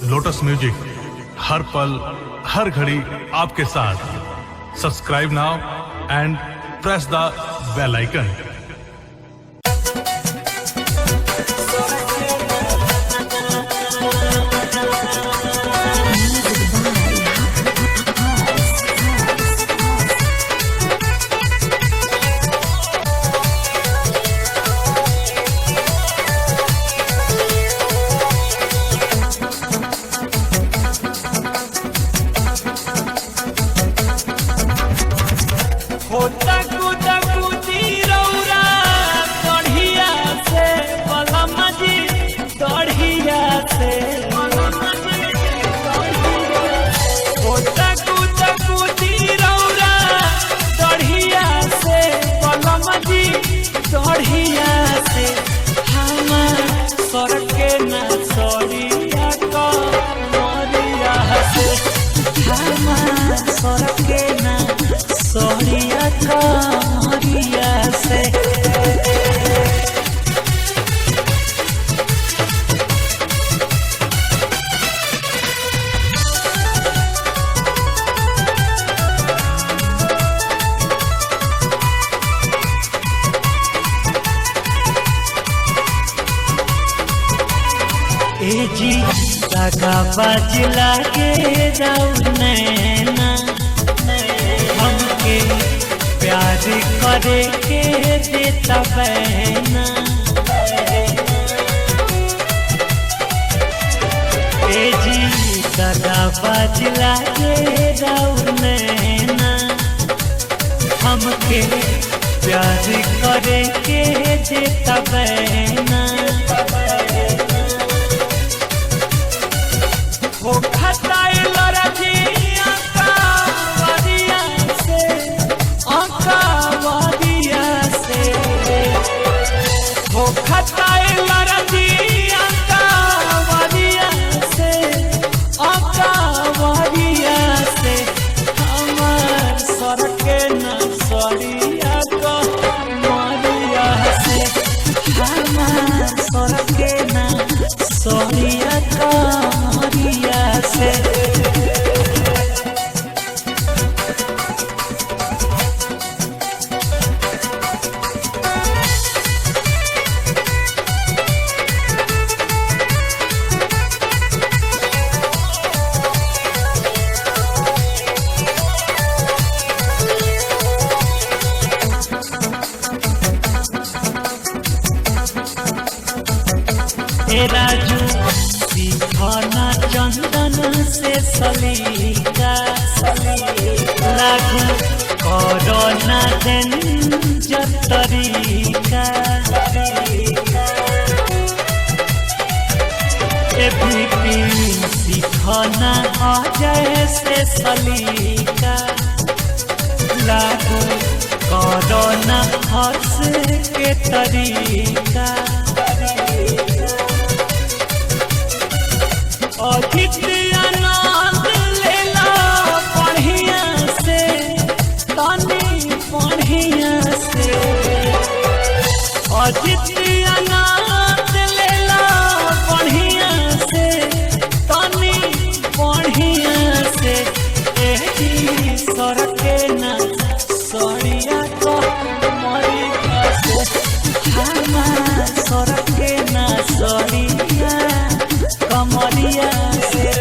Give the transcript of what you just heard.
Lotus music हर पल हर घड़ी आपके साथ। Subscribe now and press the bell icon. जी दागा बाजला के नैना हमके प्यार करे के देता बहना। जी दागा बाजला के नैना हमके प्यार करे के देता बहना। सोनिया कमरिया से राजू सीखना चंदन से सलीका लागू कोरोना दिन जतरीका सीखना अजय से सलीका लागू कोरोना हंस के तरीका। आनंद लेला बढ़िया से तनी बढ़िया से आनंद लेला बढ़िया से तनी बढ़िया से। सरके ना सड़िया को मरिया से हमार सरके ना सड़िया कमरिया से।